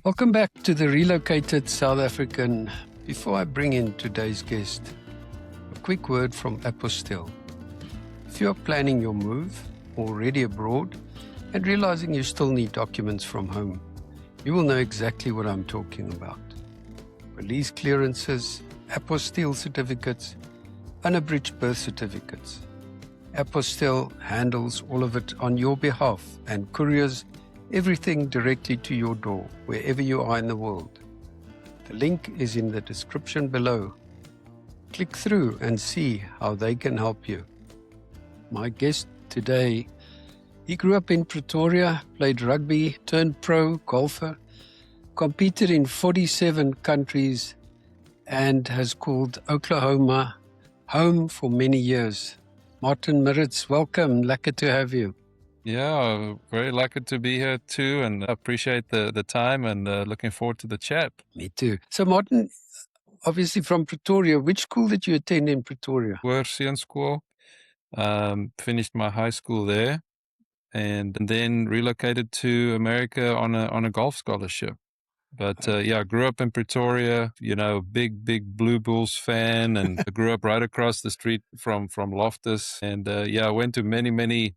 Welcome back to the Relocated South African. Before I bring in today's guest, a quick word from Apostille. If you are planning your move, already abroad, and realizing you still need documents from home, you will know exactly what I'm talking about. Police clearances, apostille certificates, unabridged birth certificates. Apostille handles all of it on your behalf and couriers everything directly to your door, wherever you are in the world. The link is in the description below. Click through and see how they can help you. My guest today, he grew up in Pretoria, played rugby, turned pro golfer, competed in 47 countries, and has called Oklahoma home for many years. Martin Maritz, welcome. Lucky to have you. Yeah, very lucky to be here too, and appreciate the time and looking forward to the chat. Me too. So Martin, obviously from Pretoria, which school did you attend in Pretoria? Hoërseun School, finished my high school there, and then relocated to America on a golf scholarship. But yeah, I grew up in Pretoria, big Blue Bulls fan, and I grew up right across the street from Loftus. And yeah, I went to many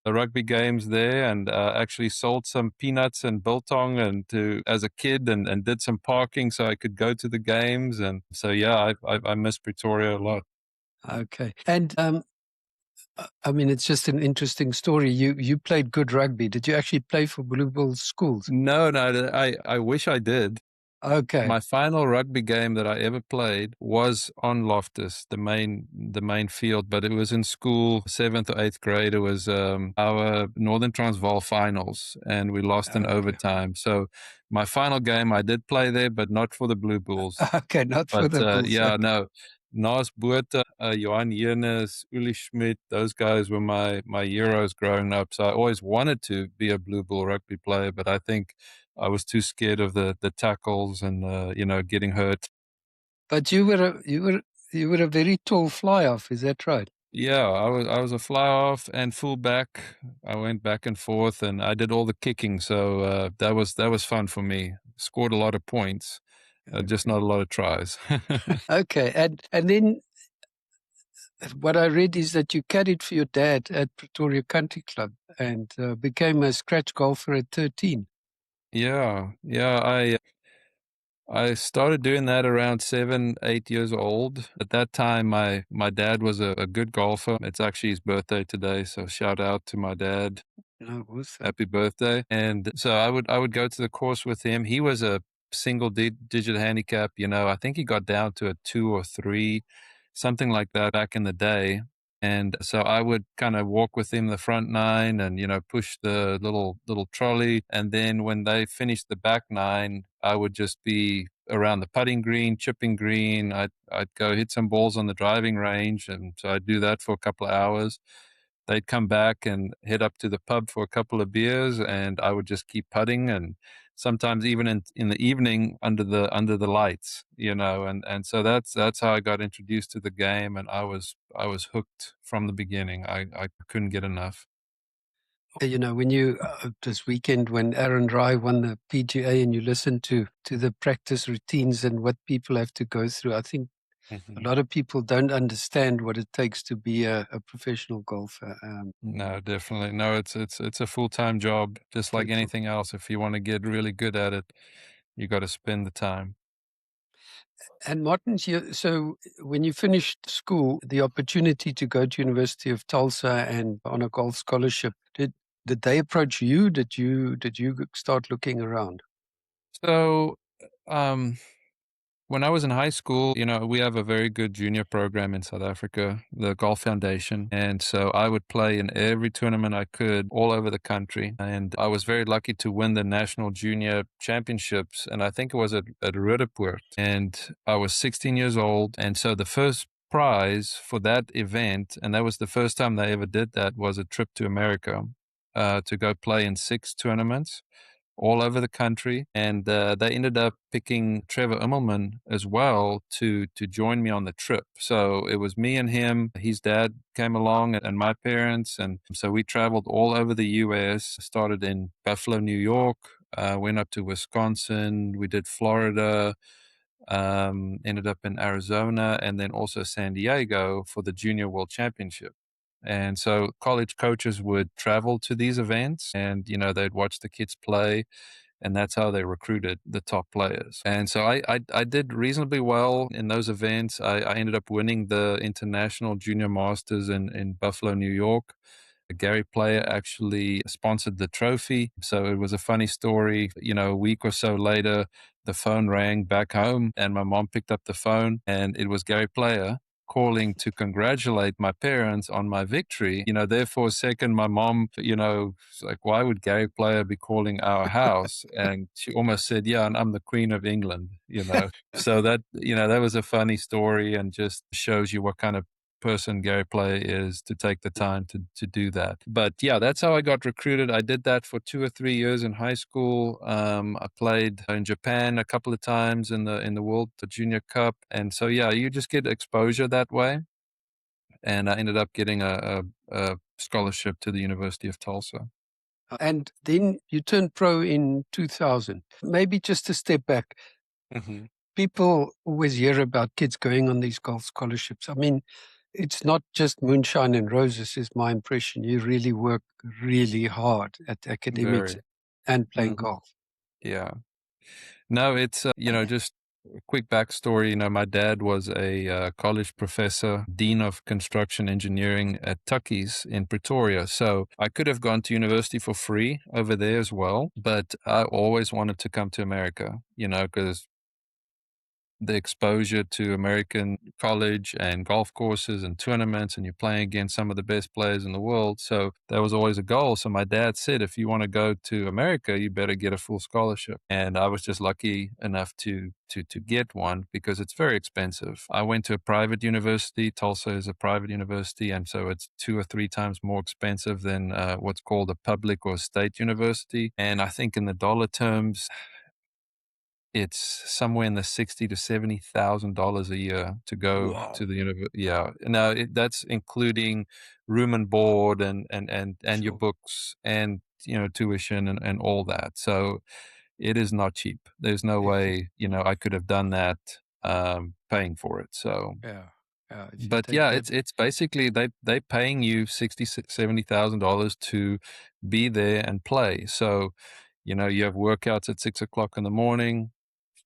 rugby games there, and actually sold some peanuts and biltong as a kid, and did some parking so I could go to the games. And so yeah, I miss Pretoria a lot. Okay. And I mean, it's just an interesting story. You played good rugby. Did you actually play for Blue Bulls schools? No, I wish I did. Okay. My final rugby game that I ever played was on Loftus, the main field, but it was in school, 7th or 8th grade. It was our Northern Transvaal finals, and we lost in overtime. So my final game, I did play there, but not for the Blue Bulls. Okay, not for the Bulls. Yeah, okay. no. Nas Botha, Johan Jernes, Uli Schmidt, those guys were my heroes growing up. So I always wanted to be a Blue Bull rugby player, but I think I was too scared of the tackles and getting hurt. But you were a very tall fly-off, is that right? Yeah, I was a fly off and full back. I went back and forth, and I did all the kicking. So that was fun for me. Scored a lot of points, just not a lot of tries. Okay, and then what I read is that you caddied for your dad at Pretoria Country Club and became a scratch golfer at 13. Yeah. I started doing that around 7, 8 years old. At that time, my dad was a good golfer. It's actually his birthday today, so shout out to my dad. Oh, awesome. Happy birthday. And so I would go to the course with him. He was a single digit handicap, I think he got down to a 2 or 3, something like that back in the day. And so I would kind of walk with him the front 9 and, push the little trolley. And then when they finished the back 9, I would just be around the putting green, chipping green. I'd go hit some balls on the driving range. And so I'd do that for a couple of hours. They'd come back and head up to the pub for a couple of beers, and I would just keep putting, and sometimes even in the evening under the lights, and so that's how I got introduced to the game, and I was hooked from the beginning. I couldn't get enough. When you this weekend when Aaron Rai won the PGA and you listen to the practice routines and what people have to go through, I think a lot of people don't understand what it takes to be a professional golfer. No, definitely. No, it's a full-time job, just like anything else. If you want to get really good at it, you got to spend the time. And Martin, so when you finished school, the opportunity to go to University of Tulsa and on a golf scholarship, did they approach you? Did you start looking around? So, when I was in high school, we have a very good junior program in South Africa, the Golf Foundation. And so I would play in every tournament I could all over the country. And I was very lucky to win the National Junior Championships. And I think it was at Roodepoort. And I was 16 years old. And so the first prize for that event, and that was the first time they ever did that, was a trip to America to go play in 6 tournaments all over the country. And they ended up picking Trevor Immelman as well to join me on the trip. So it was me and him. His dad came along and my parents. And so we traveled all over the U.S., started in Buffalo, New York, Went up to Wisconsin. We did Florida. Ended up in Arizona, and then also San Diego for the Junior World Championship. And so college coaches would travel to these events, and they'd watch the kids play, and that's how they recruited the top players. And so I did reasonably well in those events. I ended up winning the International Junior Masters in Buffalo, New York. Gary Player actually sponsored the trophy. So it was a funny story. A week or so later, the phone rang back home, and my mom picked up the phone, and it was Gary Player calling to congratulate my parents on my victory. There for a second, my mom, was like, why would Gary Player be calling our house? And she almost said, yeah, and I'm the Queen of England. So that was a funny story, and just shows you what kind of person Gary Player is, to take the time to do that. But yeah, that's how I got recruited. I did that for 2 or 3 years in high school. I played in Japan a couple of times in the World Junior Cup, and so yeah, you just get exposure that way. And I ended up getting a scholarship to the University of Tulsa. And then you turned pro in 2000. Maybe just a step back. Mm-hmm. People always hear about kids going on these golf scholarships. I mean, it's not just moonshine and roses, is my impression. You really work really hard at academics Very. and playing Mm-hmm. golf. Yeah. No, it's, just a quick backstory. My dad was a college professor, dean of construction engineering at Tuckies in Pretoria. So I could have gone to university for free over there as well, but I always wanted to come to America, because the exposure to American college and golf courses and tournaments, and you're playing against some of the best players in the world. So that was always a goal. So my dad said, if you want to go to America, you better get a full scholarship. And I was just lucky enough to get one, because it's very expensive. I went to a private university. Tulsa is a private university, and so it's 2 or 3 times more expensive than what's called a public or state university. And I think in the dollar terms, it's somewhere in the $60,000 to $70,000 a year to go to the university. Yeah, now that's including room and board and your Sure. books and tuition and all that. So it is not cheap. There's no way I could have done that paying for it. So, Yeah. Yeah. If you but take yeah, that, it's basically they paying you $60,000 to $70,000 to be there and play. So you have workouts at 6 o'clock in the morning,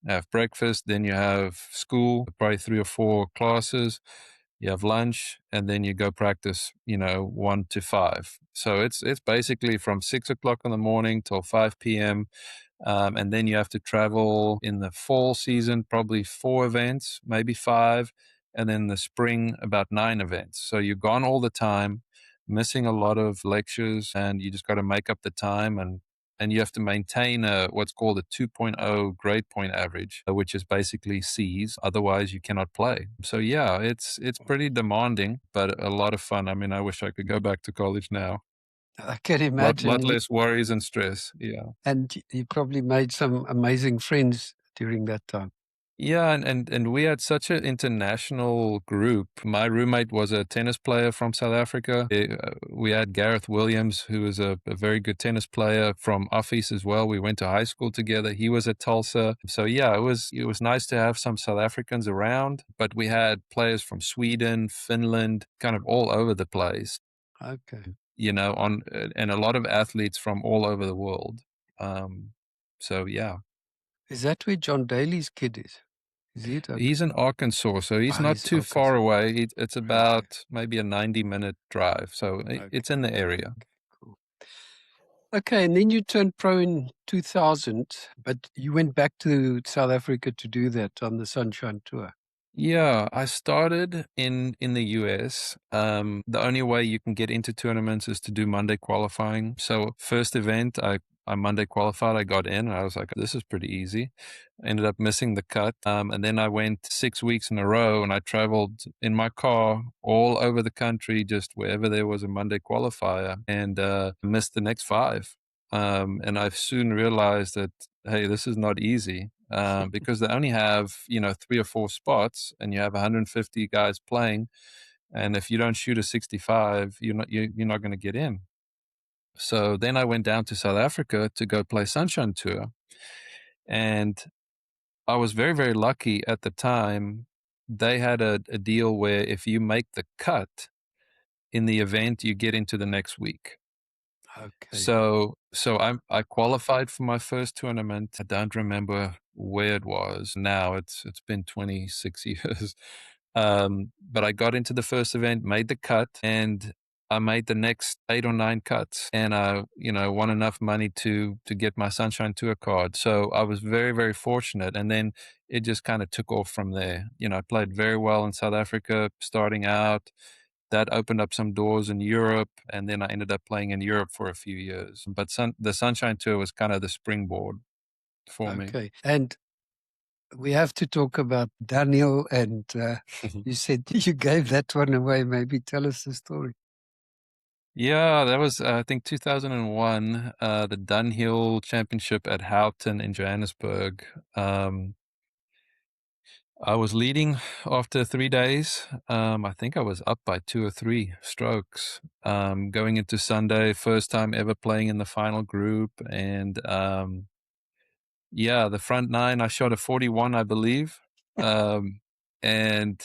have breakfast, then you have school, probably 3 or 4 classes, you have lunch, and then you go practice, 1 to 5. So it's basically from 6 o'clock in the morning till 5 p.m. And then you have to travel in the fall season, probably 4 events, maybe 5, and then the spring about 9 events. So you're gone all the time, missing a lot of lectures, and you just got to make up the time, and you have to maintain what's called a 2.0 grade point average, which is basically C's. Otherwise, you cannot play. So yeah, it's pretty demanding, but a lot of fun. I mean, I wish I could go back to college now. I can Lot imagine. less worries and stress. Yeah. And you probably made some amazing friends during that time. Yeah, and we had such an international group. My roommate was a tennis player from South Africa. We had Gareth Williams, who was a very good tennis player from Affies as well. We went to high school together. He was at Tulsa. So yeah, it was nice to have some South Africans around, but we had players from Sweden, Finland, kind of all over the place. Okay. And a lot of athletes from all over the world. So yeah. Is that where John Daly's kid is? Is he at He's in Arkansas, so he's not he's too far Arkansas. away. It's Okay. about maybe a 90-minute drive, so Okay. it's in the area. Okay, cool. Okay, and then you turned pro in 2000, but you went back to South Africa to do that on the Sunshine Tour. Yeah, I started in the US. The only way you can get into tournaments is to do Monday qualifying. So first event, I Monday qualified. I got in, and I was like, this is pretty easy. I ended up missing the cut, and then I went 6 weeks in a row, and I traveled in my car all over the country, just wherever there was a Monday qualifier, and missed the next 5. And I've soon realized that, hey, this is not easy, because they only have 3 or 4 spots, and you have 150 guys playing, and if you don't shoot a 65, you're not going to get in. So then I went down to South Africa to go play Sunshine Tour. And I was very, very lucky at the time. They had a deal where if you make the cut in the event, you get into the next week. Okay. So I qualified for my first tournament. I don't remember where it was now. It's been 26 years. But I got into the first event, made the cut, and I made the next 8 or 9 cuts, and I, won enough money to get my Sunshine Tour card. So I was very, very fortunate. And then it just kind of took off from there. I played very well in South Africa starting out. That opened up some doors in Europe, and then I ended up playing in Europe for a few years. But the Sunshine Tour was kind of the springboard for me. Okay. And we have to talk about Dunhill, and you said you gave that one away. Maybe tell us the story. Yeah, that was, I think, 2001, the Dunhill Championship at Houghton in Johannesburg. I was leading after 3 days. I think I was up by 2 or 3 strokes. Going into Sunday, first time ever playing in the final group. And yeah, the front 9, I shot a 41, I believe. And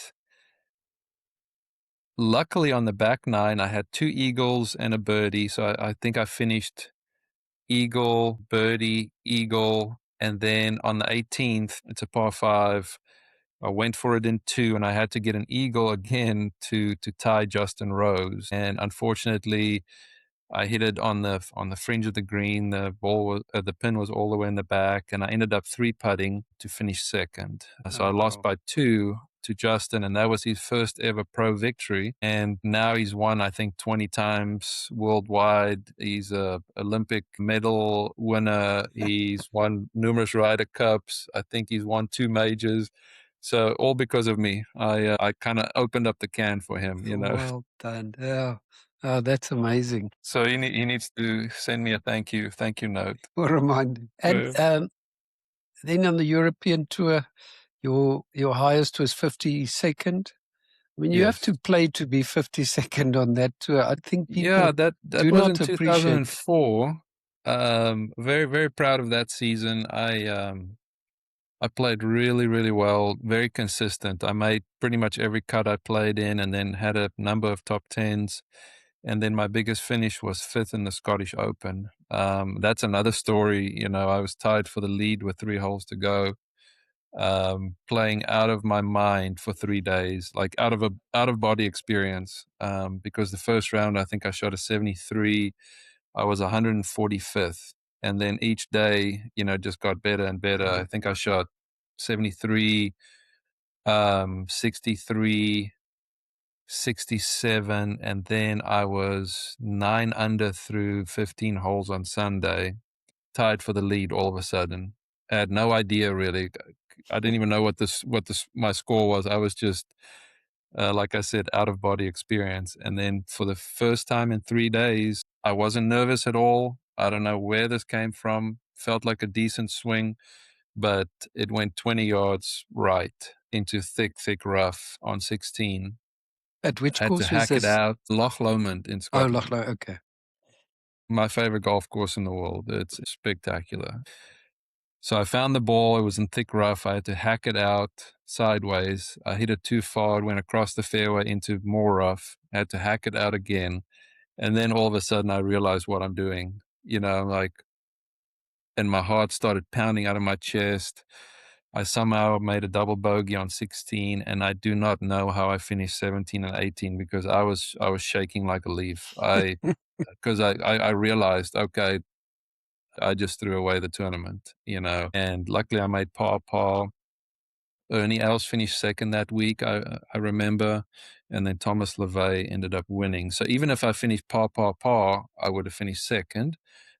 luckily on the back 9, I had 2 eagles and a birdie. So I think I finished eagle, birdie, eagle. And then on the 18th, it's a par 5. I went for it in 2, and I had to get an eagle again to tie Justin Rose. And unfortunately, I hit it on the fringe of the green. The pin was all the way in the back, and I ended up 3-putting to finish second. So I lost by 2 to Justin, and that was his first ever pro victory. And now he's won, I think, 20 times worldwide. He's a Olympic medal winner. He's won numerous Ryder Cups. I think he's won 2 majors. So all because of me. I kind of opened up the can for him, Well done. Yeah. Oh, that's amazing. So he needs to send me a thank you note. Well reminded. And then on the European tour, your highest was 52nd. I mean, you have to play to be 52nd on that tour. I think people that do was not in appreciate. 2004. Very, very proud of that season. I played really, really well, very consistent. I made pretty much every cut I played in, and then had a number of top 10s. And then my biggest finish was 5th in the Scottish Open. That's another story. I was tied for the lead with 3 holes to go, playing out of my mind for 3 days, like out of body experience. Because the first round, I think I shot a 73. I was 145th. And then each day, just got better and better. I think I shot 73, 63, 67, and then I was 9 under through 15 holes on Sunday, tied for the lead all of a sudden. I had no idea really. I didn't even know what my score was. I was just, like I said, out of body experience. And then for the first time in 3 days, I wasn't nervous at all. I don't know where this came from. Felt like a decent swing, but it went 20 yards right into thick rough on 16. At which I had to course was hack it this? out. Loch Lomond in Oh, Scotland. Loch Lomond. Okay. My favorite golf course in the world. It's spectacular. So I found the ball. It was in thick rough. I had to hack it out sideways. I hit it too far. It went across the fairway into more rough. I had to hack it out again. And then all of a sudden I realized what I'm doing. And my heart started pounding out of my chest. I somehow made a double bogey on 16, and I do not know how I finished 17 and 18 because I was shaking like a leaf. Because I realized, okay, I just threw away the tournament, and luckily I made par. Ernie Els finished second that week, I remember, and then Thomas LeVay ended up winning. So even if I finished par, I would have finished second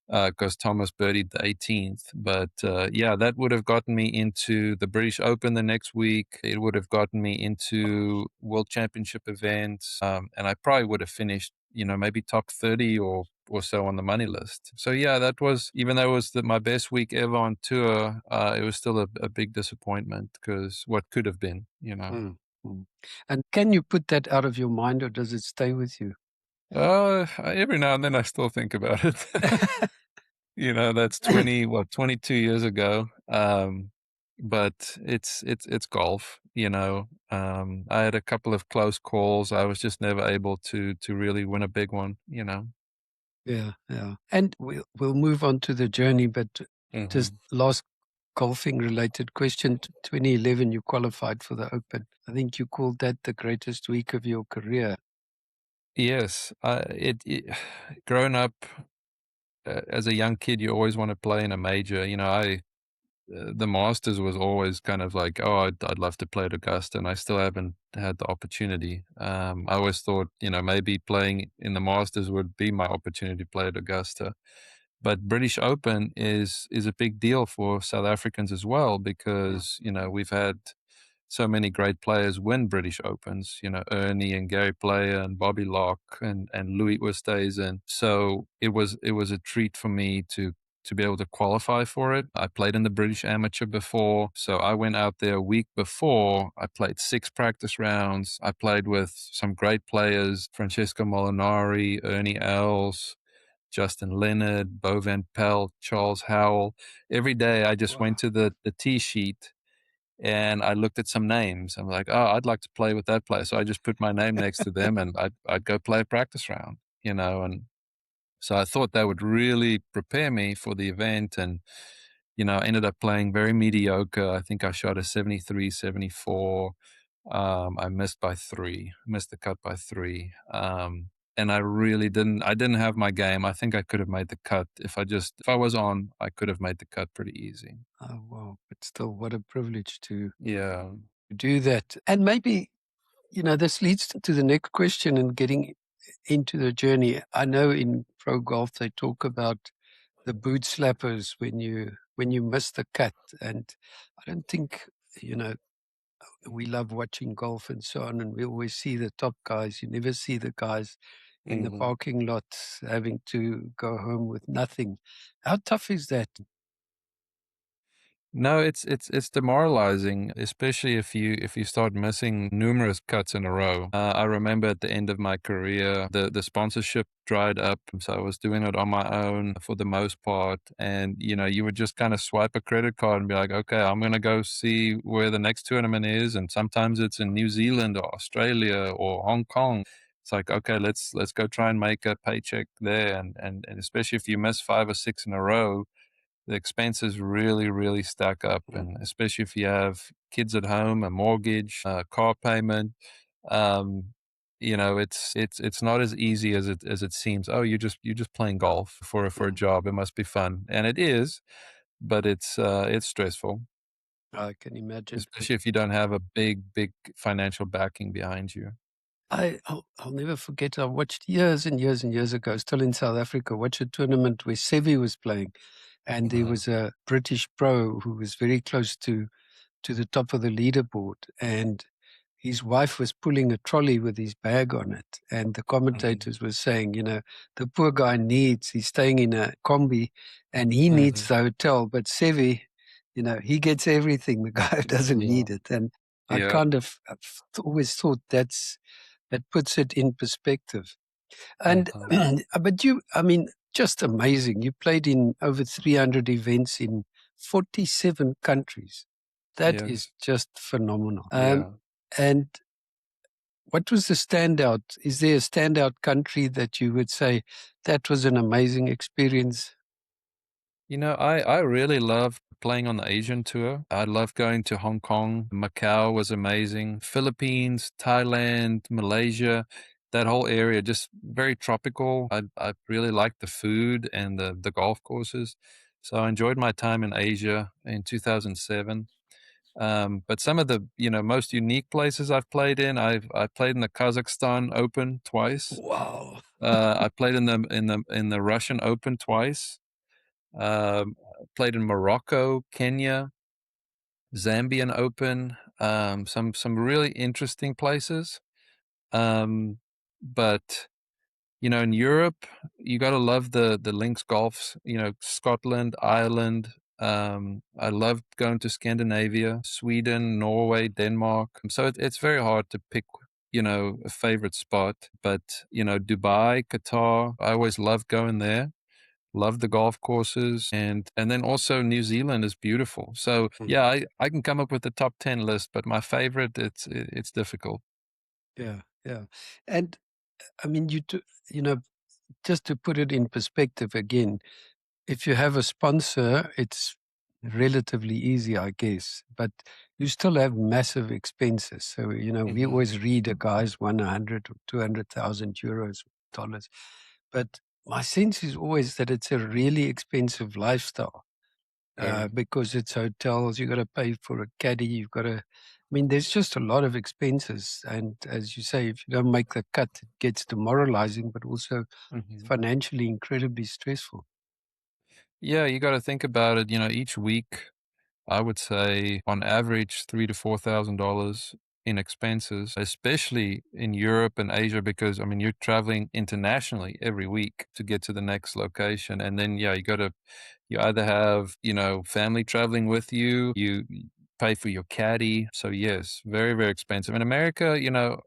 because Thomas birdied the 18th. But yeah, that would have gotten me into the British Open the next week. It would have gotten me into World Championship events, and I probably would have finished, maybe top 30 or so on the money list. So yeah, that was, even though it was my best week ever on tour, it was still a big disappointment because what could have been, Mm. And can you put that out of your mind, or does it stay with you? Every now and then I still think about it. That's 22 years ago. But it's golf, I had a couple of close calls. I was just never able to really win a big one. Yeah, yeah. And we'll move on to the journey, but just Hmm. last golfing related question. 2011, you qualified for the Open. I think you called that the greatest week of your career. Yes, growing up as a young kid, you always want to play in a major. The Masters was always kind of like, oh, I'd love to play at Augusta, and I still haven't had the opportunity. I always thought, maybe playing in the Masters would be my opportunity to play at Augusta. But British Open is a big deal for South Africans as well Yeah. because we've had so many great players win British Opens. Ernie and Gary Player and Bobby Locke and Louis Oosthuizen. So it was a treat for me to be able to qualify for it. I played in the British Amateur before, so I went out there a week before. I played 6 practice rounds. I played with some great players: Francesco Molinari, Ernie Els, Justin Leonard, Bo Van Pelt, Charles Howell. Every day I just Wow. went to the tee sheet and I looked at some names. I'm like, oh, I'd like to play with that player. So I just put my name next to them and I'd go play a practice round. And so I thought that would really prepare me for the event. And, I ended up playing very mediocre. I think I shot a 73, 74. I missed the cut by 3. And I didn't have my game. I think I could have made the cut if I was on, I could have made the cut pretty easy. Oh, wow. But still, what a privilege to Yeah. do that. And maybe, this leads to the next question and getting into the journey. I know in pro golf, they talk about the boot slappers when you miss the cut. And I don't think, you know, we love watching golf and so on, and we always see the top guys. You never see the guys in the Hmm. parking lot having to go home with nothing. How tough is that? No, it's demoralizing, especially if you start missing numerous cuts in a row. I remember at the end of my career, the sponsorship dried up, so I was doing it on my own for the most part. And you would just kind of swipe a credit card and be like, okay, I'm gonna go see where the next tournament is, and sometimes it's in New Zealand or Australia or Hong Kong. It's like, okay, let's go try and make a paycheck there, and especially if you miss 5 or 6 in a row, the expenses really, really stack up. Mm, And especially if you have kids at home, a mortgage, a car payment, um, it's not as easy as it seems. Oh, you're just playing no, golf for a no, job. It must be fun, and it is, but it's stressful, I can imagine. especially if you don't have a big financial backing behind you. I'll never forget. I watched years and years and years ago, still in South Africa, watch a tournament where Sevi was playing, and there Uh-huh. was a British pro who was very close to the top of the leaderboard, and his wife was pulling a trolley with his bag on it, and the Mhm. commentators were saying, the poor guy he's staying in a combi, and he needs Mhm. the hotel, but Sevi, he gets everything. The guy doesn't Yeah. need it, and I Yeah. kind of I've always thought that puts it in perspective. And Uh-huh. but I mean, just amazing. You played in over 300 events in 47 countries. That is Yes. just phenomenal. Yeah. And what was the standout? Is there a standout country that you would say that was an amazing experience? I really love playing on the Asian tour. I love going to Hong Kong. Macau was amazing. Philippines, Thailand, Malaysia, that whole area, just very tropical. I really liked the food and the golf courses. So I enjoyed my time in Asia in 2007. But some of the most unique places I've played in, I played in the Kazakhstan Open twice. Wow. I played in the Russian Open twice. Played in Morocco, Kenya, Zambian Open, some really interesting places. Um, but in Europe, you got to love the links golfs. Scotland, Ireland. I loved going to Scandinavia, Sweden, Norway, Denmark. So it's very hard to pick, a favorite spot. But, Dubai, Qatar, I always love going there. Love the golf courses, and then also New Zealand is beautiful. So yeah, Mhm. I can come up with a top 10 list, but my favorite, it's difficult. Yeah, yeah. And I mean, you know, just to put it in perspective again, if you have a sponsor, it's relatively easy, I guess, but you still have massive expenses. So, we Hmm. always read a guy's won 100 or 200,000 euros, dollars. But my sense is always that it's a really expensive lifestyle Very. because it's hotels, you got to pay for a caddy, you've got to, I mean, there's just a lot of expenses. And as you say, if you don't make the cut, it gets demoralizing, but also Hmm. financially incredibly stressful. Yeah, you got to think about it. Each week, I would say on average $3,000 to $4,000 in expenses, especially in Europe and Asia, because I mean you're traveling internationally every week to get to the next location, and then yeah, you either have family traveling with you, you pay for your caddy. So yes, very very expensive. In America,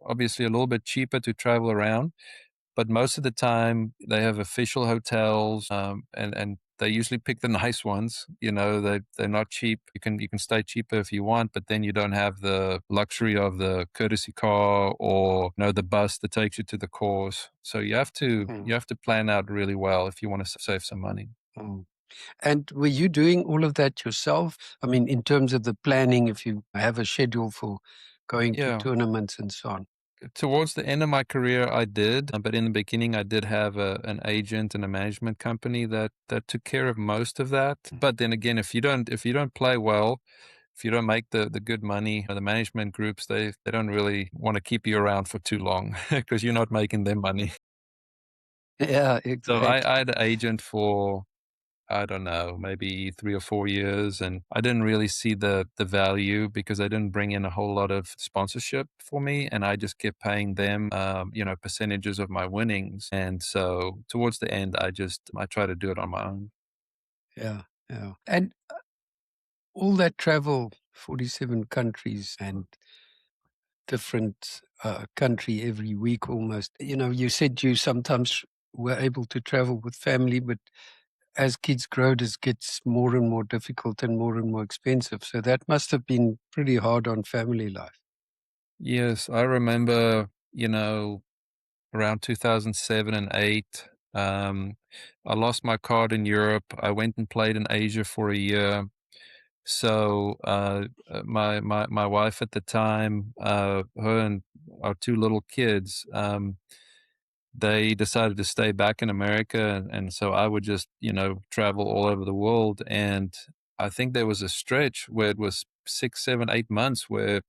obviously a little bit cheaper to travel around, but most of the time they have official hotels, and they usually pick the nice ones. They're not cheap. You can stay cheaper if you want, but then you don't have the luxury of the courtesy car or the bus that takes you to the course. So you have to Mm, you have to plan out really well if you want to save some money. mm. And were you doing all of that yourself? I mean, in terms of the planning, if you have a schedule for going to Yeah. tournaments and so on. Towards the end of my career, I did, but in the beginning, I did have an agent and a management company that took care of most of that. But then again, if you don't play well, if you don't make the good money, the management groups they don't really want to keep you around for too long because you're not making them money. Yeah, So I exactly. had an agent for, I don't know, maybe 3 or 4 years. And I didn't really see the value because they didn't bring in a whole lot of sponsorship for me. And I just kept paying them, percentages of my winnings. And so towards the end, I try to do it on my own. Yeah, yeah. And all that travel, 47 countries and different country every week almost. You said you sometimes were able to travel with family, but as kids grow, this gets more and more difficult and more expensive. So that must have been pretty hard on family life. Yes, I remember, around 2007 and 8. I lost my card in Europe. I went and played in Asia for a year. So my wife at the time, her and our two little kids, they decided to stay back in America, and so I would just travel all over the world. And I think there was a stretch where it was 6, 7, 8 months where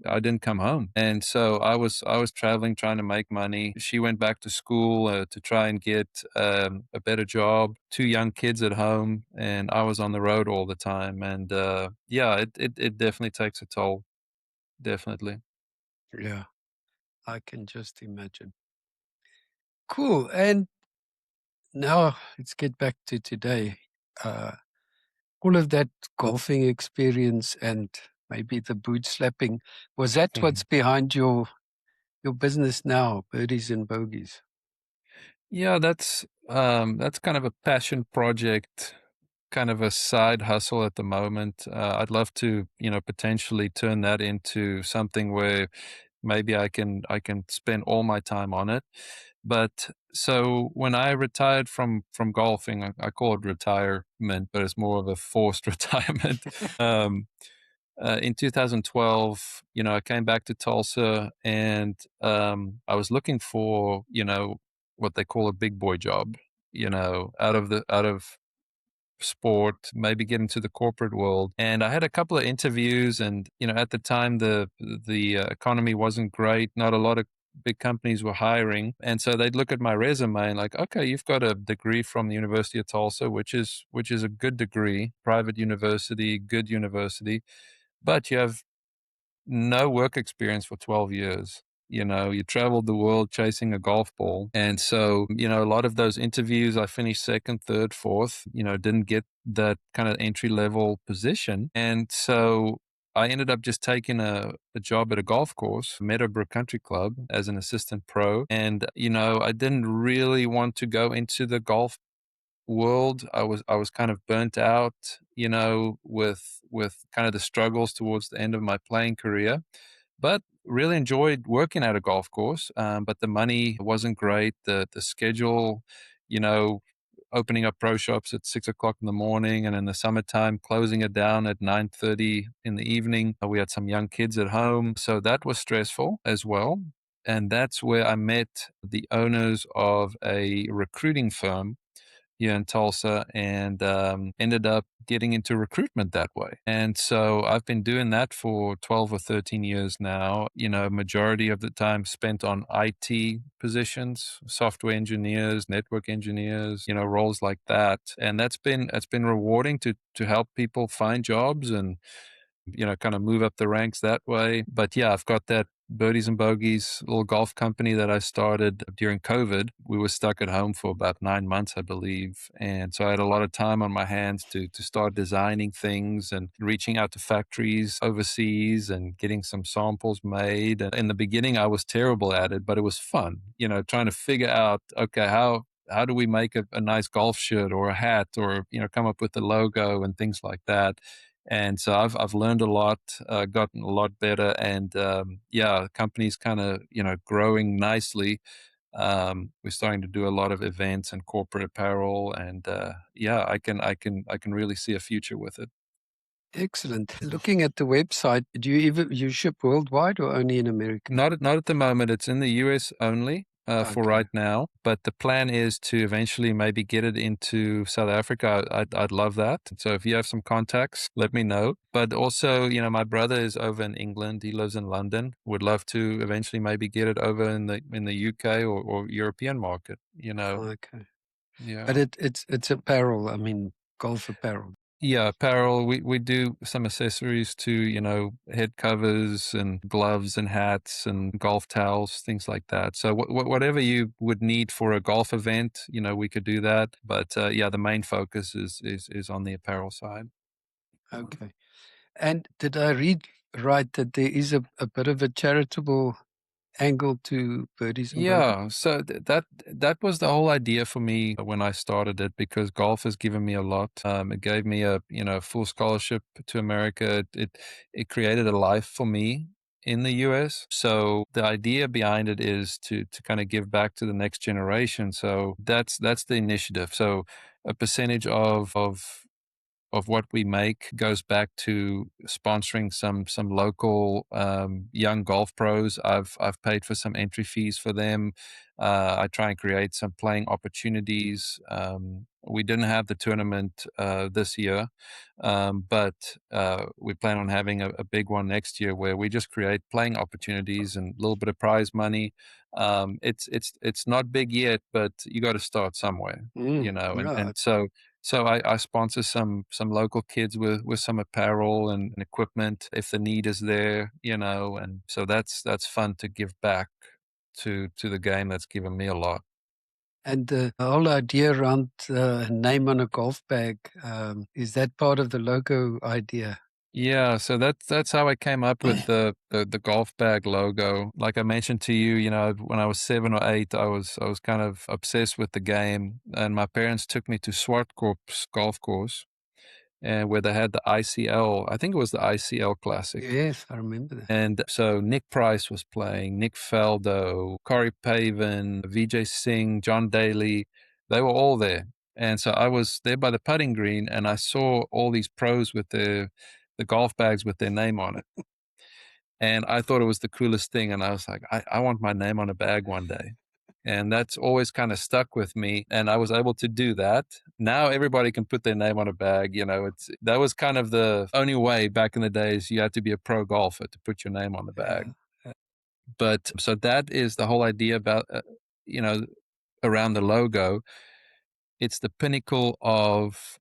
I didn't come home. And so I was traveling, trying to make money. She went back to school to try and get a better job. Two young kids at home, and I was on the road all the time. And yeah, it definitely takes a toll. Definitely. Yeah, I can just imagine. Cool. And now let's get back to today. Uh, all of that golfing experience and maybe the boot slapping, was that what's Mhm. behind your business now, Birdies and Bogeys? Yeah, that's kind of a passion project, kind of a side hustle at the moment. I'd love to, potentially turn that into something where maybe I can spend all my time on it. But so when I retired from golfing, I call it retirement, but it's more of a forced retirement. Um, in 2012, I came back to Tulsa, and I was looking for, what they call a big boy job, out of sport, maybe get into the corporate world. And I had a couple of interviews, and at the time the economy wasn't great. Not a lot of big companies were hiring, and so they'd look at my resume and like, okay, you've got a degree from the University of Tulsa, which is a good degree, private university, good university, but you have no work experience for 12 years. You traveled the world chasing a golf ball. And so, a lot of those interviews, I finished second, third, fourth, didn't get that kind of entry level position. And so I ended up just taking a job at a golf course, Meadowbrook Country Club, as an assistant pro. And, I didn't really want to go into the golf world. I was kind of burnt out, with kind of the struggles towards the end of my playing career, but really enjoyed working at a golf course. But the money wasn't great. The schedule, you know, opening up pro shops at 6 o'clock in the morning, and in the summertime closing it down at 9:30 in the evening. We had some young kids at home, so that was stressful as well. And that's where I met the owners of a recruiting firm here in Tulsa, and ended up getting into recruitment that way. And so I've been doing that for 12 or 13 years now. Majority of the time spent on IT positions, software engineers, network engineers, roles like that. And that's been rewarding to help people find jobs and kind of move up the ranks that way. But yeah, I've got that Birdies and Bogeys little golf company that I started during COVID. We were stuck at home for about 9 months, I believe. And so I had a lot of time on my hands to start designing things and reaching out to factories overseas and getting some samples made. And in the beginning, I was terrible at it, but it was fun, trying to figure out, okay, how do we make a nice golf shirt or a hat, or come up with the logo and things like that. And so I've learned a lot, gotten a lot better, and yeah, the company's kind of growing nicely. We're starting to do a lot of events and corporate apparel, and yeah, I can really see a future with it. Excellent. Looking at the website, do you ship worldwide or only in America? Not at the moment. It's in the US only for Okay. right now. But the plan is to eventually maybe get it into South Africa. I'd love that. So if you have some contacts, let me know. But also, my brother is over in England. He lives in London. Would love to eventually maybe get it over in the UK or European market. Okay. But Yeah. it's apparel. I mean, golf apparel. Yeah, apparel. We do some accessories to, head covers and gloves and hats and golf towels, things like that. So whatever you would need for a golf event, we could do that. But yeah, the main focus is on the apparel side. Okay. And did I read right that there is a bit of a charitable angle to Birdies and Bogeys? Yeah, so that was the whole idea for me when I started it, because golf has given me a lot. It gave me a full scholarship to America. It created a life for me in the US. So the idea behind it is to kind of give back to the next generation. So that's the initiative. So a percentage of what we make goes back to sponsoring some local young golf pros. I've paid for some entry fees for them. I try and create some playing opportunities. We didn't have the tournament this year, but we plan on having a big one next year where we just create playing opportunities and a little bit of prize money. It's not big yet, but you got to start somewhere, and Yeah. so I sponsor some local kids with some apparel and equipment if the need is there, and so that's fun to give back to the game that's given me a lot. And the whole idea around name on a golf bag, is that part of the logo idea? Yeah, so that's how I came up with the golf bag logo. Like I mentioned to you, when I was 7 or 8, I was kind of obsessed with the game, and my parents took me to Swartkorps golf course, and where they had the ICL. I think it was the ICL Classic. Yes, I remember that. And so Nick Price was playing, Nick Faldo, Corey Pavin, Vijay Singh, John Daly. They were all there. And so I was there by the putting green, and I saw all these pros with the golf bags with their name on it. And I thought it was the coolest thing. And I was like, I want my name on a bag one day. And that's always kind of stuck with me. And I was able to do that. Now everybody can put their name on a bag. That was kind of the only way back in the days. You had to be a pro golfer to put your name on the bag. Yeah. But so that is the whole idea about, you know, around the logo. It's the pinnacle of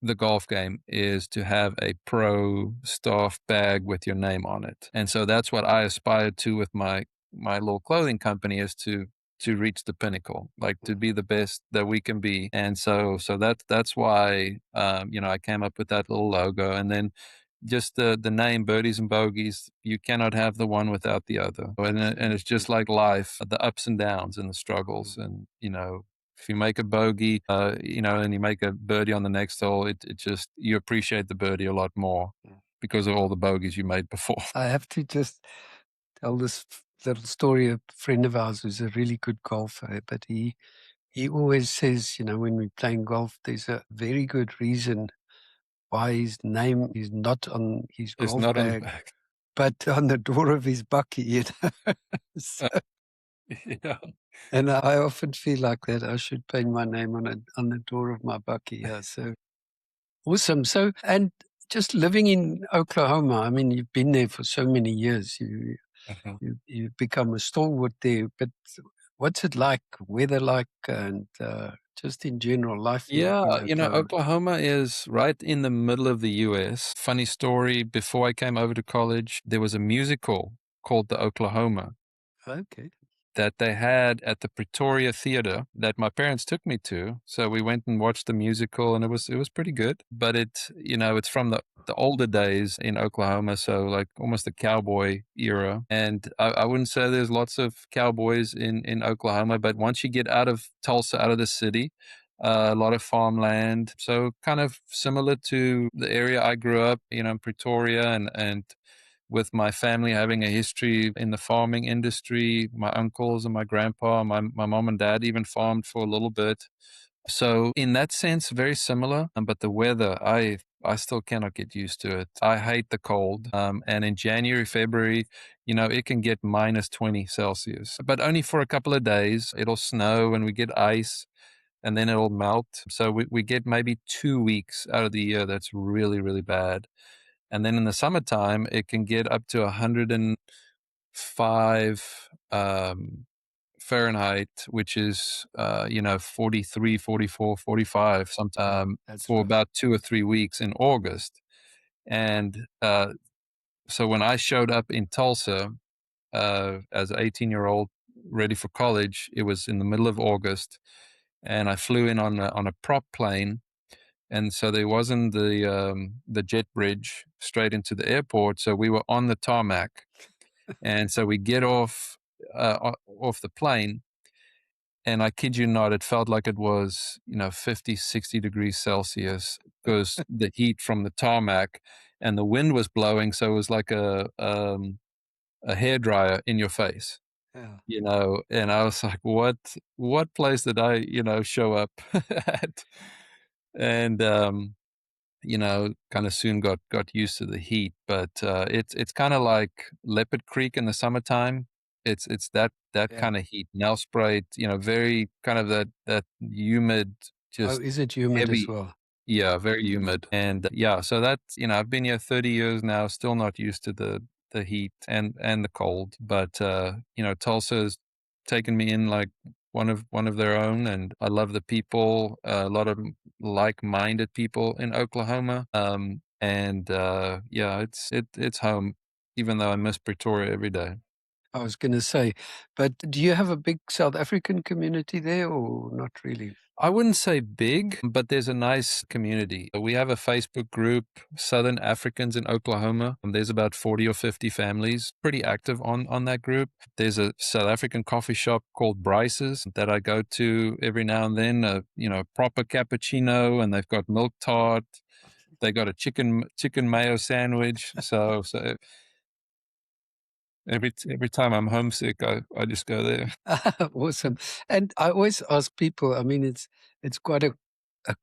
the golf game is to have a pro staff bag with your name on it. And so that's what I aspired to with my little clothing company, is to reach the pinnacle, like to be the best that we can be. And so that's why I came up with that little logo. And then just the name Birdies and Bogeys, you cannot have the one without the other. And it's just like life, the ups and downs and the struggles. And, if you make a bogey, and you make a birdie on the next hole, it just, you appreciate the birdie a lot more because of all the bogeys you made before. I have to just tell this little story. A friend of ours who's a really good golfer, but he always says, when we're playing golf, there's a very good reason why his name is not on his It's golf not on the bag, back. but on the door of his bucky. So, Yeah. and I often feel like that. I should paint my name on the door of my bucky. Yeah, so awesome. So, and just living in Oklahoma, I mean, you've been there for so many years. Uh-huh. You've become a stalwart there. But what's it like, weather like, and just in general, life in Yeah, Oklahoma? Oklahoma is right in the middle of the US. Funny story, before I came over to college, there was a musical called The Oklahoma Okay. that they had at the Pretoria Theater that my parents took me to. So we went and watched the musical, and it was pretty good. But it's from the older days in Oklahoma, so like almost the cowboy era. And I wouldn't say there's lots of cowboys in Oklahoma, but once you get out of Tulsa, out of the city, a lot of farmland. So kind of similar to the area I grew up, in Pretoria, and with my family having a history in the farming industry. My uncles and my grandpa, my mom and dad even farmed for a little bit. So in that sense, very similar. But the weather, I still cannot get used to it. I hate the cold. And in January, February, it can get minus 20 Celsius, but only for a couple of days. It'll snow and we get ice and then it'll melt. So we get maybe 2 weeks out of the year that's really, really bad. And then in the summertime, it can get up to 105 Fahrenheit, which is, 43, 44, 45 sometimes That's for rough. about 2 or 3 weeks in August. And so when I showed up in Tulsa as an 18-year-old ready for college, it was in the middle of August. And I flew in on a prop plane, and so there wasn't the jet bridge straight into the airport. So we were on the tarmac, and so we get off the plane, and I kid you not, it felt like it was 50, 60 degrees Celsius because the heat from the tarmac, and the wind was blowing, so it was like a hairdryer in your face. Yeah. And I was like, what place did I, show up at? And, kind of soon got used to the heat, but, it's kind of like Leopard Creek in the summertime. It's that Yeah. kind of heat, Nelspruit, very kind of that humid, Oh, just is it humid as heavy. well? Yeah, very humid. And yeah, so that's, I've been here 30 years now, still not used to the heat and the cold. But Tulsa has taken me in like one of their own, and I love the people, a lot of like-minded people in Oklahoma. And yeah, it's home, even though I miss Pretoria every day. I was going to say, but do you have a big South African community there or not really? I wouldn't say big, but there's a nice community. We have a Facebook group, Southern Africans in Oklahoma. And there's about 40 or 50 families pretty active on that group. There's a South African coffee shop called Bryce's that I go to every now and then, proper cappuccino, and they've got milk tart. They got a chicken mayo sandwich. So every time I'm homesick, I just go there. Awesome. And I always ask people, I mean, it's quite a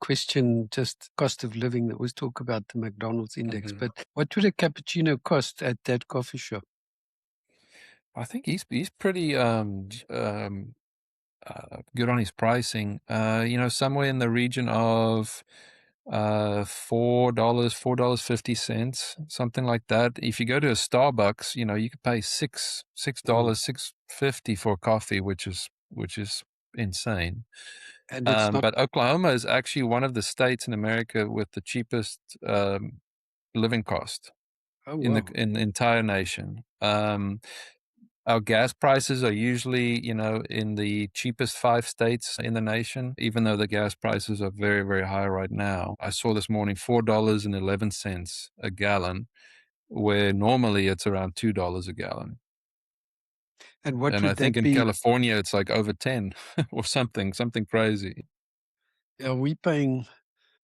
question, just cost of living. They always talk about the McDonald's index, Mhm. but what would a cappuccino cost at that coffee shop? I think he's pretty good on his pricing. Somewhere in the region of $4.50, something like that. If you go to a Starbucks, you could pay Mm. $6.50 for a coffee, which is insane. And it's not, But Oklahoma is actually one of the states in America with the cheapest living cost oh, in wow. the entire nation. Our gas prices are usually, in the cheapest 5 states in the nation, even though the gas prices are very, very high right now. I saw this morning $4.11 a gallon, where normally it's around $2 a gallon. And what And I would think that in be? California, it's like over 10 or something crazy. Are we paying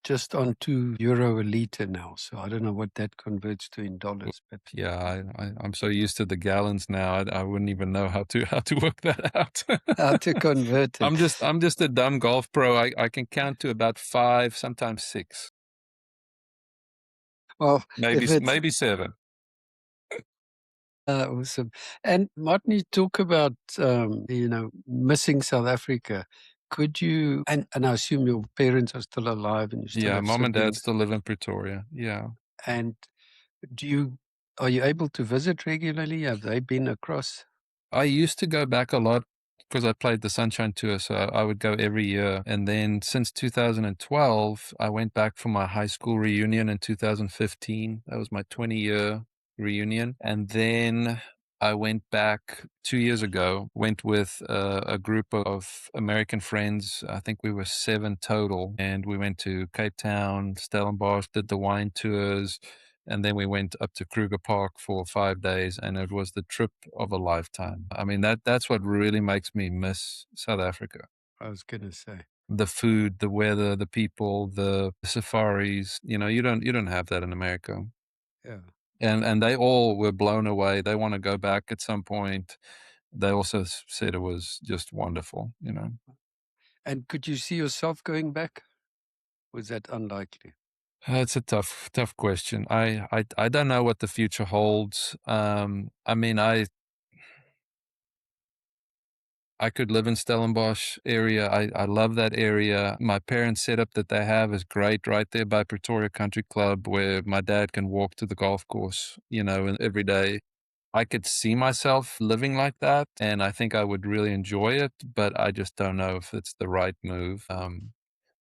just on €2 a liter now? So I don't know what that converts to in dollars, but Yeah, I'm so used to the gallons now. I wouldn't even know how to how to work that out. how to convert it? I'm just a dumb golf pro. I can count to about 5, sometimes 6, Well, maybe if it's maybe 7. awesome. And Martin, you talk about missing South Africa. Could you? And I assume your parents are still alive, and you still Yeah, have mom and dad siblings. still live in Pretoria. Yeah. And do you? Are you able to visit regularly? Have they been across? I used to go back a lot because I played the Sunshine Tour, so I would go every year. And then since 2012, I went back for my high school reunion in 2015. That was my 20-year reunion. And then I went back 2 years ago, went with a group of American friends. I think we were 7 total. And we went to Cape Town, Stellenbosch, did the wine tours. And then we went up to Kruger Park for 5 days, and it was the trip of a lifetime. I mean, that's what really makes me miss South Africa. I was going to say, The food, the weather, the people, the safaris. You don't have that in America. yeah. And they all were blown away. They want to go back at some point. They also said it was just wonderful. And could you see yourself going back? Was that unlikely? It's a tough question. I don't know what the future holds. I mean, I could live in Stellenbosch area. I love that area. My parents' setup that they have is great right there by Pretoria Country Club, where my dad can walk to the golf course, and every day. I could see myself living like that, and I think I would really enjoy it, but I just don't know if it's the right move.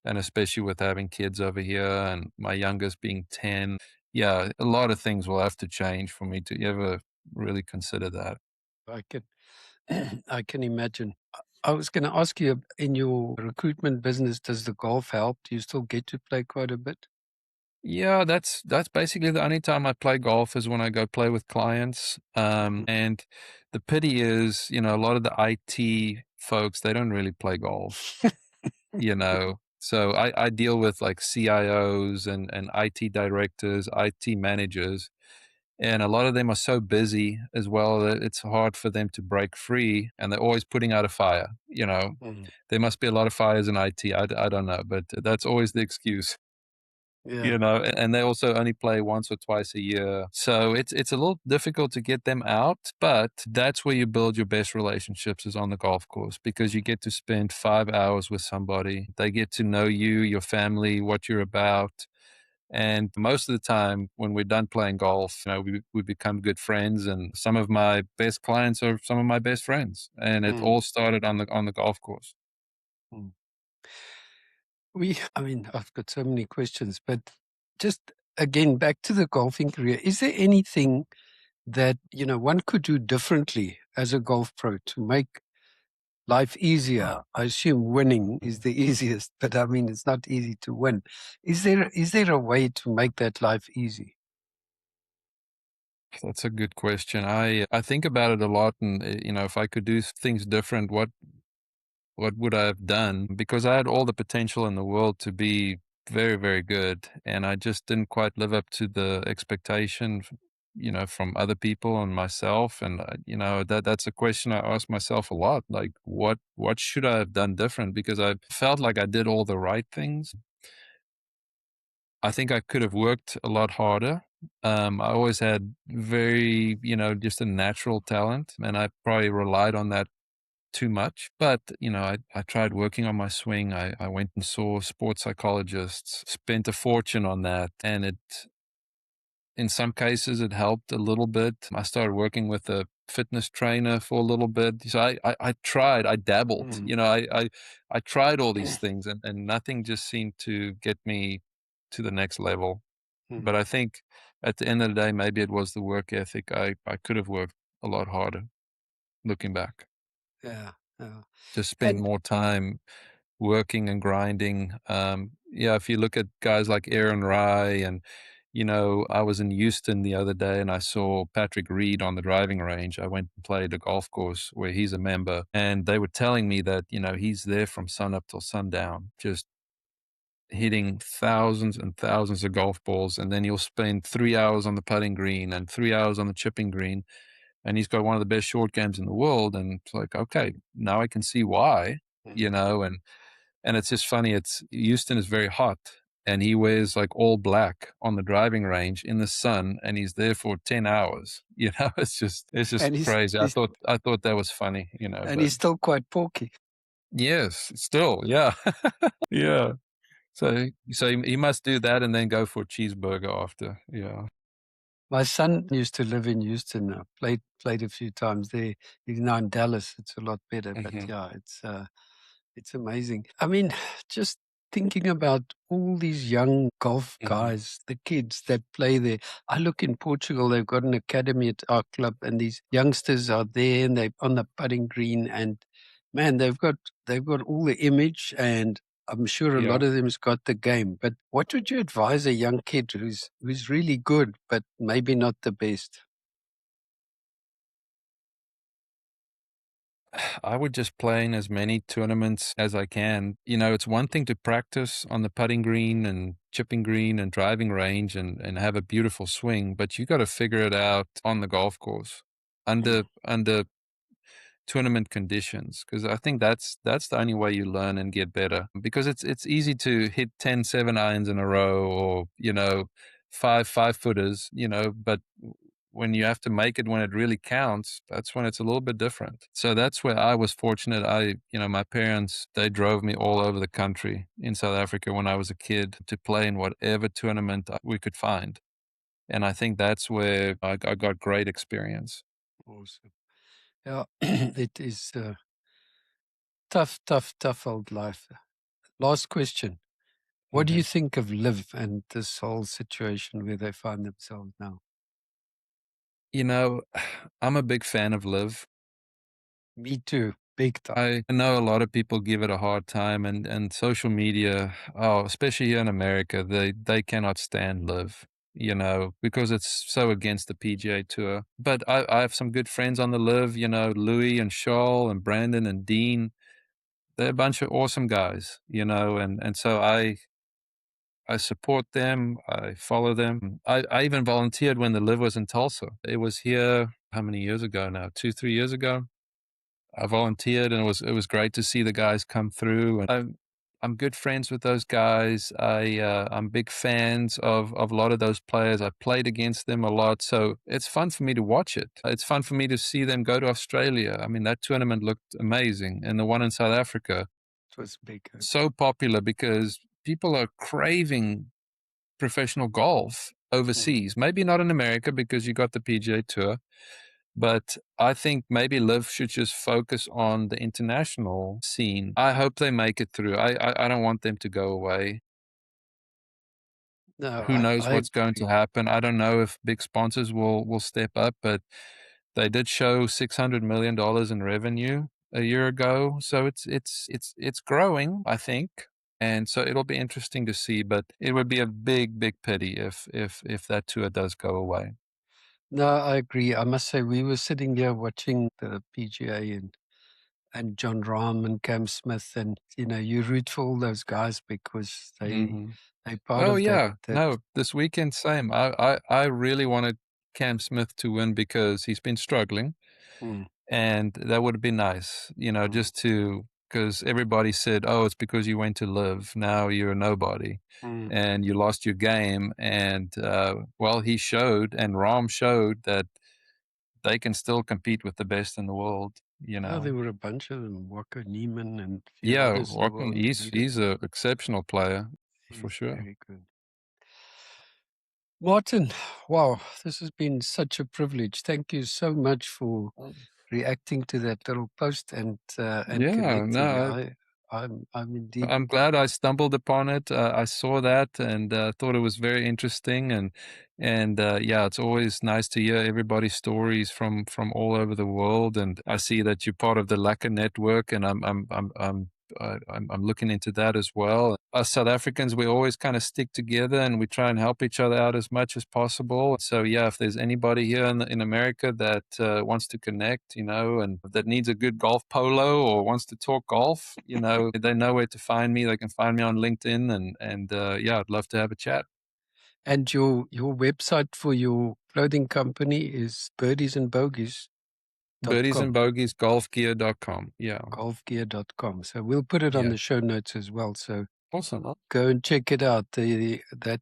And especially with having kids over here and my youngest being 10. Yeah, a lot of things will have to change for me to ever really consider that. I can, I can imagine. I was going to ask you, in your recruitment business, does the golf help? Do you still get to play quite a bit? Yeah, that's basically the only time I play golf is when I go play with clients. Mm. And the pity is, a lot of the IT folks, they don't really play golf. So I deal with like CIOs and IT directors, IT managers, and a lot of them are so busy as well that it's hard for them to break free, and they're always putting out a fire. Mm. There must be a lot of fires in IT. I don't know, but that's always the excuse. Yeah, And they also only play once or twice a year. So it's a little difficult to get them out, but that's where you build your best relationships is on the golf course because you get to spend 5 hours with somebody. They get to know you, your family, what you're about. And most of the time when we're done playing golf, we become good friends, and some of my best clients are some of my best friends. And it mm. all started on the golf course. Mm. I mean, I've got so many questions, but just again, back to the golfing career. Is there anything that, one could do differently as a golf pro to make life easier? I assume winning is the easiest, but I mean, it's not easy to win. Is there a way to make that life easy? That's a good question. I think about it a lot, and if I could do things different, what would I have done? Because I had all the potential in the world to be very, very good, and I just didn't quite live up to the expectation, from other people and myself. And that's a question I ask myself a lot. Like, what should I have done different? Because I felt like I did all the right things. I think I could have worked a lot harder. I always had very, just a natural talent, and I probably relied on that too much. But, I tried working on my swing. I went and saw sports psychologists, spent a fortune on that. And in some cases, it helped a little bit. I started working with a fitness trainer for a little bit. So I tried, I dabbled, Mm, I tried all these things, and nothing just seemed to get me to the next level. mm. But I think at the end of the day, maybe it was the work ethic. I could have worked a lot harder. looking back. Yeah. Yeah. Just spend And more time working and grinding. Yeah, if you look at guys like Aaron Rye and, I was in Houston the other day and I saw Patrick Reed on the driving range. I went and played a golf course where he's a member, and they were telling me that, he's there from sun up till sundown, just hitting thousands and thousands of golf balls. And then he'll spend 3 hours on the putting green and 3 hours on the chipping green. And he's got one of the best short games in the world. And it's like, okay, now I can see why, and it's just funny. It's Houston is very hot, and he wears like all black on the driving range in the sun, and he's there for 10 hours. It's just and crazy. I thought that was funny. But he's still quite porky. yes, still, yeah, yeah. So he must do that and then go for a cheeseburger after. Yeah. My son used to live in Houston. I played a few times there. He's now in Dallas. It's a lot better, but Hmm. yeah, it's amazing. I mean, just thinking about all these young golf Hmm. guys, the kids that play there. I look in Portugal, they've got an academy at our club, and these youngsters are there and they're on the putting green, and man, they've got all the image, and I'm sure a Yeah. lot of them's got the game. But what would you advise a young kid who's really good, but maybe not the best? I would just play in as many tournaments as I can. It's one thing to practice on the putting green and chipping green and driving range and have a beautiful swing, but you got to figure it out on the golf course under tournament conditions, because I think that's the only way you learn and get better, because it's easy to hit 10 7-irons in a row, or five footers, but when you have to make it when it really counts, that's when it's a little bit different. So that's where I was fortunate. My parents, they drove me all over the country in South Africa when I was a kid to play in whatever tournament we could find, and I think that's where I got great experience. Awesome. Yeah, it is tough, tough, tough old life. Last question. What do Mhm. you think of Liv and this whole situation where they find themselves now? You know, I'm a big fan of Live. Me too, big time. I know a lot of people give it a hard time, and social media, oh, especially here in America, they cannot stand Live, because it's so against the PGA Tour. But I have some good friends on the Live, Louis and Shawl and Brandon and Dean. They're a bunch of awesome guys, and so I support them. I follow them. I even volunteered when the Live was in Tulsa. It was here how many years ago now? 2 3 years ago. I volunteered, and it was great to see the guys come through. And I'm good friends with those guys. I'm big fans of a lot of those players. I played against them a lot, so it's fun for me to watch it. It's fun for me to see them go to Australia. I mean, that tournament looked amazing, and the one in South Africa, It was big. so popular because people are craving professional golf Mm. overseas. Maybe not in America because you got the PGA Tour, but I think maybe Liv should just focus on the international scene. I hope they make it through. I don't want them to go away. No, Who knows I what's going to agree. happen? I don't know if big sponsors will step up, but they did show $600 million in revenue a year ago, so it's growing, I think. And so it'll be interesting to see, but it would be a big pity if that tour does go away. No, I agree. I must say, we were sitting here watching the PGA and John Rahm and Cam Smith, and you root for all those guys because Hmm. they part Oh of that. yeah, no, this weekend same. I really wanted Cam Smith to win because he's been struggling, Mm, and that would have been nice, mm, just to, because everybody said, "Oh, it's because you went to Live. Now you're a nobody, mm. and you lost your game." And well, he showed, and Rom showed that they can still compete with the best in the world. Yeah, there were a bunch of them, Walker Neiman and a few Yeah, others that were Walking, on the he's leaderboard. a exceptional player for He's sure. very good. Martin, wow, this has been such a privilege. Thank you so much for reacting to that little post and Yeah, connecting. no, I'm indeed. I'm glad I stumbled upon it. I saw that and thought it was very interesting. And And yeah, it's always nice to hear everybody's stories from all over the world. And I see that you're part of the LACA network, and I'm looking into that as well. Us South Africans, we always kind of stick together and we try and help each other out as much as possible. So yeah, if there's anybody here in America that wants to connect, and that needs a good golf polo or wants to talk golf, they know where to find me. They can find me on LinkedIn, and yeah, I'd love to have a chat. And your website for your clothing company is Birdies and Bogeys. Birdies and Bogeys golfgear.com. Yeah. Golfgear.com. So we'll put it on the show notes as well. So awesome. Go and check it out. That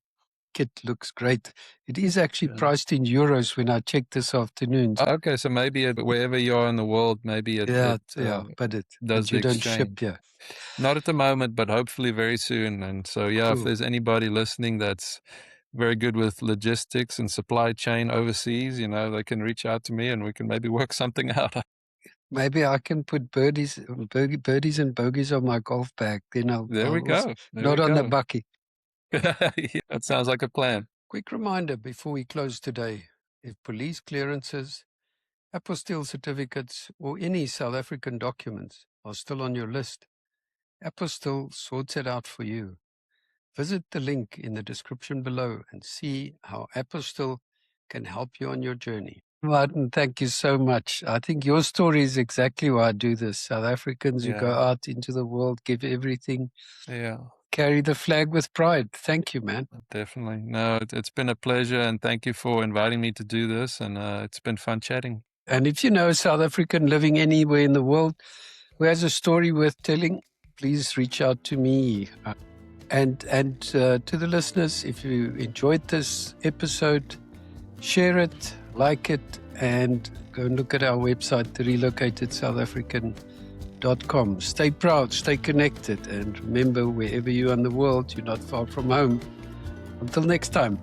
kit looks great. It is actually priced in euros when I checked this afternoon. Okay, so maybe wherever you are in the world, maybe it but does you the don't exchange. ship here. Not at the moment, but hopefully very soon. And so, yeah, Cool. if there's anybody listening that's very good with logistics and supply chain overseas, they can reach out to me and we can maybe work something out. Maybe I can put birdies and bogeys on my golf bag. Then There we go. Not on the bucky. That sounds like a plan. Quick reminder before we close today: if police clearances, apostille certificates, or any South African documents are still on your list, Apostille sorts it out for you. Visit the link in the description below and see how Apostille can help you on your journey. Martin, thank you so much. I think your story is exactly why I do this. South Africans who go out into the world, give everything, carry the flag with pride. Thank you, man. Definitely. No, it's been a pleasure, and thank you for inviting me to do this, and it's been fun chatting. And if you know a South African living anywhere in the world who has a story worth telling, please reach out to me. And to the listeners, if you enjoyed this episode, share it, like it, and go and look at our website, therelocatedsouthafrican.com. Stay proud, stay connected, and remember, wherever you are in the world, you're not far from home. Until next time.